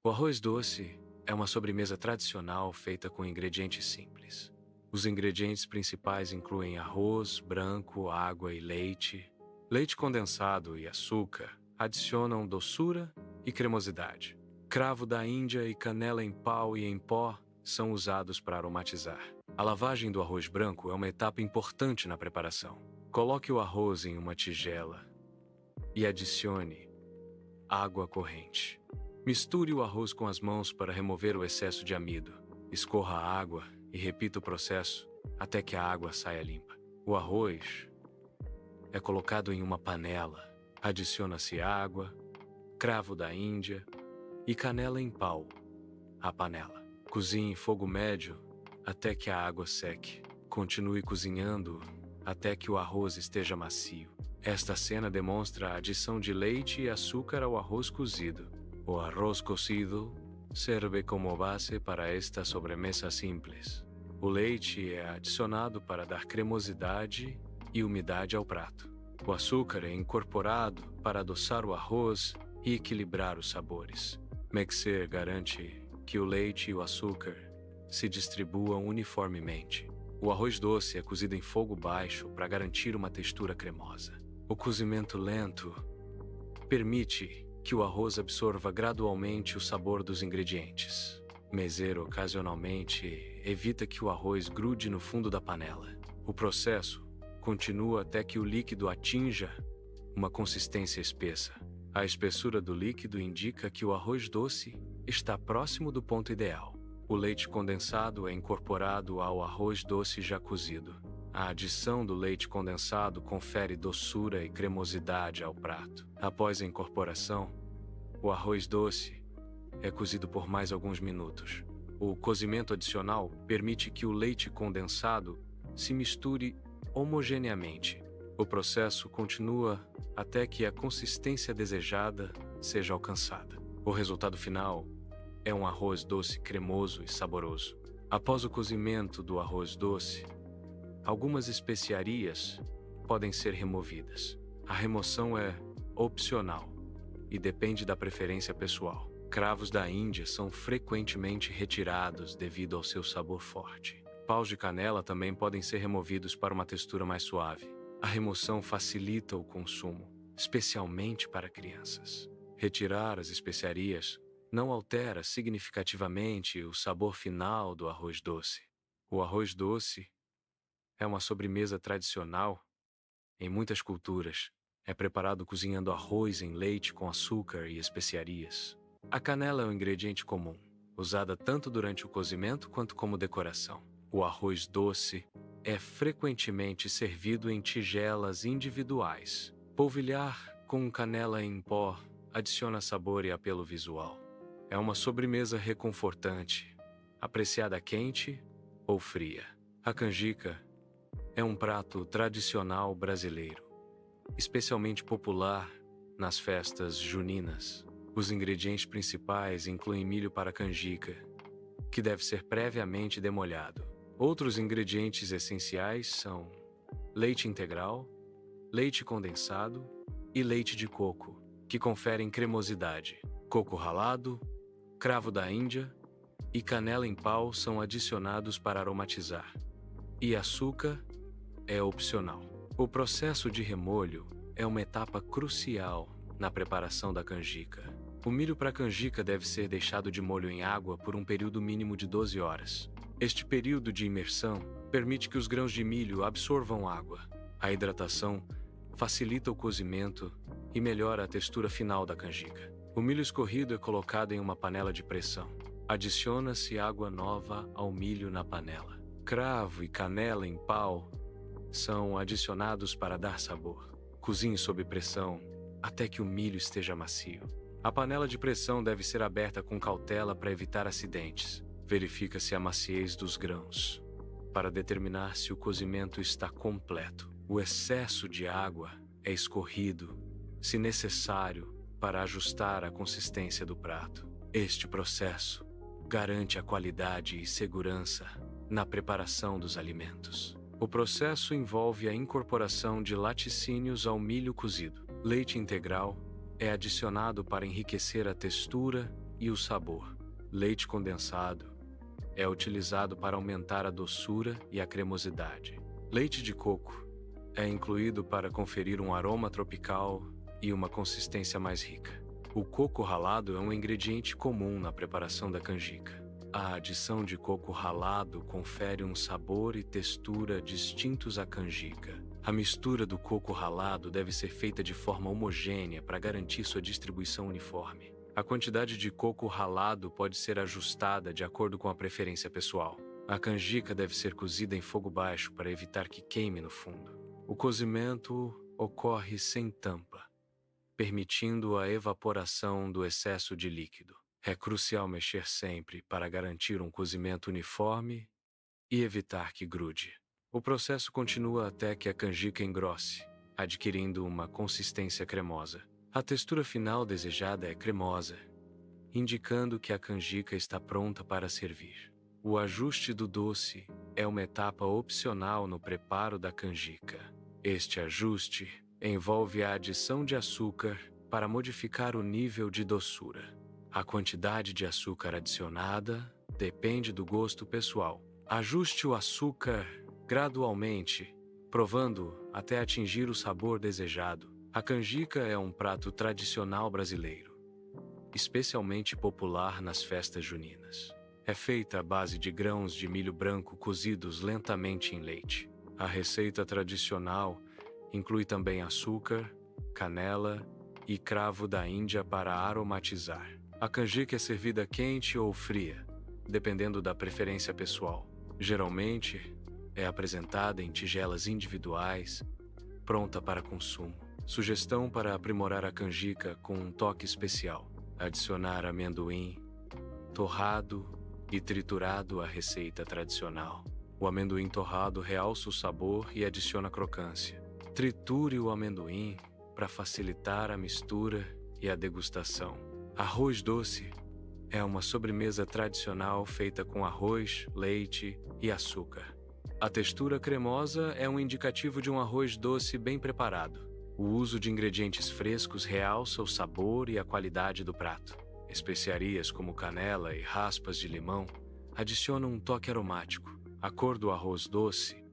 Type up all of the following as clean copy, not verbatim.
O arroz doce é uma sobremesa tradicional feita com ingredientes simples. Os ingredientes principais incluem arroz branco, água e leite. Leite condensado e açúcar adicionam doçura e cremosidade. Cravo da Índia e canela em pau e em pó são usados para aromatizar. A lavagem do arroz branco é uma etapa importante na preparação. Coloque o arroz em uma tigela e adicione água corrente. Misture o arroz com as mãos para remover o excesso de amido. Escorra a água e repita o processo até que a água saia limpa. O arroz é colocado em uma panela. Adiciona-se água, cravo da Índia e canela em pau à panela. Cozinhe em fogo médio até que a água seque. Continue cozinhando até que o arroz esteja macio. Esta cena demonstra a adição de leite e açúcar ao arroz cozido. O arroz cocido serve como base para esta sobremesa simples. O leite é adicionado para dar cremosidade e umidade ao prato. O açúcar é incorporado para adoçar o arroz e equilibrar os sabores. Mixer garante que o leite e o açúcar se distribuam uniformemente. O arroz doce é cozido em fogo baixo para garantir uma textura cremosa. O cozimento lento permite que o arroz absorva gradualmente o sabor dos ingredientes. Mezer ocasionalmente evita que o arroz grude no fundo da panela. O processo continua até que o líquido atinja uma consistência espessa. A espessura do líquido indica que o arroz doce está próximo do ponto ideal. O leite condensado é incorporado ao arroz doce já cozido. A adição do leite condensado confere doçura e cremosidade ao prato. Após a incorporação, o arroz doce é cozido por mais alguns minutos. O cozimento adicional permite que o leite condensado se misture homogeneamente. O processo continua até que a consistência desejada seja alcançada. O resultado final é um arroz doce cremoso e saboroso. Após o cozimento do arroz doce, algumas especiarias podem ser removidas. A remoção é opcional e depende da preferência pessoal. Cravos da Índia são frequentemente retirados devido ao seu sabor forte. Paus de canela também podem ser removidos para uma textura mais suave. A remoção facilita o consumo, especialmente para crianças. Retirar as especiarias não altera significativamente o sabor final do arroz doce. O arroz doce é uma sobremesa tradicional em muitas culturas. É preparado cozinhando arroz em leite com açúcar e especiarias. A canela é um ingrediente comum, usada tanto durante o cozimento quanto como decoração. O arroz doce é frequentemente servido em tigelas individuais. Polvilhar com canela em pó adiciona sabor e apelo visual. É uma sobremesa reconfortante, apreciada quente ou fria. A canjica é um prato tradicional brasileiro, especialmente popular nas festas juninas. Os ingredientes principais incluem milho para canjica, que deve ser previamente demolhado. Outros ingredientes essenciais são leite integral, leite condensado e leite de coco, que conferem cremosidade. Coco ralado, cravo da Índia e canela em pau são adicionados para aromatizar. E açúcar é opcional. O processo de remolho é uma etapa crucial na preparação da canjica. O milho para canjica deve ser deixado de molho em água por um período mínimo de 12 horas. Este período de imersão permite que os grãos de milho absorvam água. A hidratação facilita o cozimento e melhora a textura final da canjica. O milho escorrido é colocado em uma panela de pressão. Adiciona-se água nova ao milho na panela. Cravo e canela em pau são adicionados para dar sabor. Cozinhe sob pressão até que o milho esteja macio. A panela de pressão deve ser aberta com cautela para evitar acidentes. Verifica-se a maciez dos grãos para determinar se o cozimento está completo. O excesso de água é escorrido, se necessário, para ajustar a consistência do prato. Este processo garante a qualidade e segurança na preparação dos alimentos. O processo envolve a incorporação de laticínios ao milho cozido. Leite integral é adicionado para enriquecer a textura e o sabor. Leite condensado é utilizado para aumentar a doçura e a cremosidade. Leite de coco é incluído para conferir um aroma tropical e uma consistência mais rica. O coco ralado é um ingrediente comum na preparação da canjica. A adição de coco ralado confere um sabor e textura distintos à canjica. A mistura do coco ralado deve ser feita de forma homogênea para garantir sua distribuição uniforme. A quantidade de coco ralado pode ser ajustada de acordo com a preferência pessoal. A canjica deve ser cozida em fogo baixo para evitar que queime no fundo. O cozimento ocorre sem tampa, permitindo a evaporação do excesso de líquido. É crucial mexer sempre para garantir um cozimento uniforme e evitar que grude. O processo continua até que a canjica engrosse, adquirindo uma consistência cremosa. A textura final desejada é cremosa, indicando que a canjica está pronta para servir. O ajuste do doce é uma etapa opcional no preparo da canjica. Este ajuste envolve a adição de açúcar para modificar o nível de doçura. A quantidade de açúcar adicionada depende do gosto pessoal. Ajuste o açúcar gradualmente, provando até atingir o sabor desejado. A canjica é um prato tradicional brasileiro, especialmente popular nas festas juninas. É feita à base de grãos de milho branco cozidos lentamente em leite. A receita tradicional inclui também açúcar, canela e cravo da Índia para aromatizar. A canjica é servida quente ou fria, dependendo da preferência pessoal. Geralmente, é apresentada em tigelas individuais, pronta para consumo. Sugestão para aprimorar a canjica com um toque especial: adicionar amendoim torrado e triturado à receita tradicional. O amendoim torrado realça o sabor e adiciona crocância. Triture o amendoim para facilitar a mistura e a degustação. Arroz doce é uma sobremesa tradicional feita com arroz, leite e açúcar. A textura cremosa é um indicativo de um arroz doce bem preparado. O uso de ingredientes frescos realça o sabor e a qualidade do prato. Especiarias como canela e raspas de limão adicionam um toque aromático. A cor do arroz doce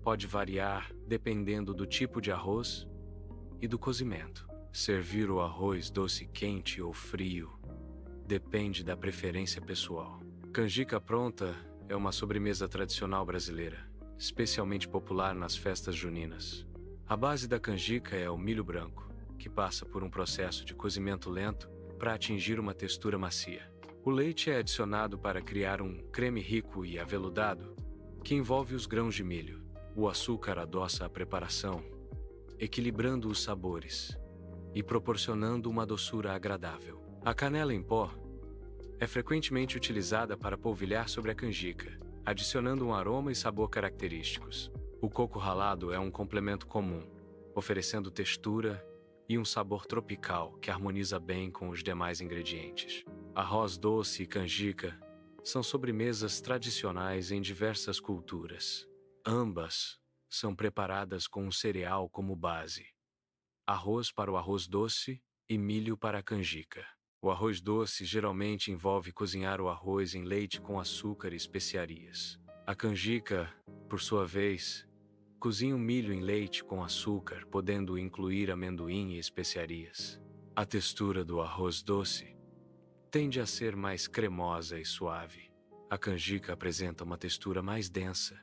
pode variar dependendo do tipo de arroz e do cozimento. Servir o arroz doce quente ou frio depende da preferência pessoal. Canjica pronta é uma sobremesa tradicional brasileira, especialmente popular nas festas juninas. A base da canjica é o milho branco, que passa por um processo de cozimento lento para atingir uma textura macia. O leite é adicionado para criar um creme rico e aveludado, que envolve os grãos de milho. O açúcar adoça a preparação, equilibrando os sabores e proporcionando uma doçura agradável. A canela em pó é frequentemente utilizada para polvilhar sobre a canjica, adicionando um aroma e sabor característicos. O coco ralado é um complemento comum, oferecendo textura e um sabor tropical que harmoniza bem com os demais ingredientes. Arroz doce e canjica são sobremesas tradicionais em diversas culturas. Ambas são preparadas com um cereal como base: arroz para o arroz doce e milho para a canjica. O arroz doce geralmente envolve cozinhar o arroz em leite com açúcar e especiarias. A canjica, por sua vez, cozinha o milho em leite com açúcar, podendo incluir amendoim e especiarias. A textura do arroz doce tende a ser mais cremosa e suave. A canjica apresenta uma textura mais densa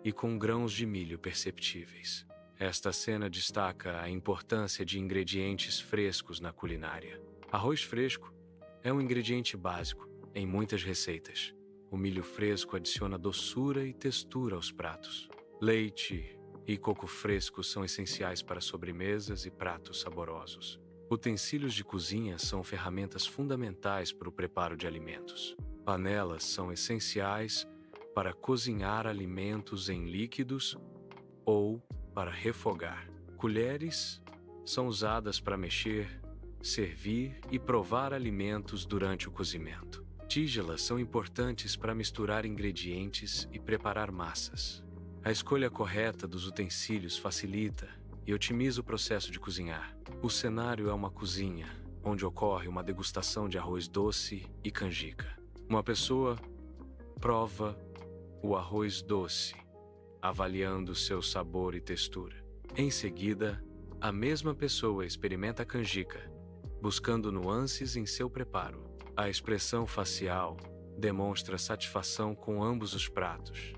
e com grãos de milho perceptíveis. Esta cena destaca a importância de ingredientes frescos na culinária. Arroz fresco é um ingrediente básico em muitas receitas. O milho fresco adiciona doçura e textura aos pratos. Leite e coco fresco são essenciais para sobremesas e pratos saborosos. Utensílios de cozinha são ferramentas fundamentais para o preparo de alimentos. Panelas são essenciais para cozinhar alimentos em líquidos ou para refogar. Colheres são usadas para mexer, servir e provar alimentos durante o cozimento. Tigelas são importantes para misturar ingredientes e preparar massas. A escolha correta dos utensílios facilita e otimiza o processo de cozinhar. O cenário é uma cozinha, onde ocorre uma degustação de arroz doce e canjica. Uma pessoa prova o arroz doce, avaliando seu sabor e textura. Em seguida, a mesma pessoa experimenta a canjica, buscando nuances em seu preparo. A expressão facial demonstra satisfação com ambos os pratos,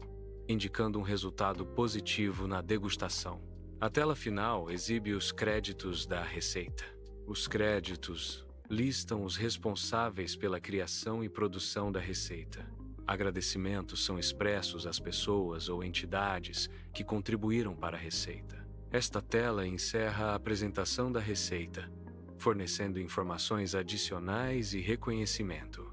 indicando um resultado positivo na degustação. A tela final exibe os créditos da receita. Os créditos listam os responsáveis pela criação e produção da receita. Agradecimentos são expressos às pessoas ou entidades que contribuíram para a receita. Esta tela encerra a apresentação da receita, fornecendo informações adicionais e reconhecimento.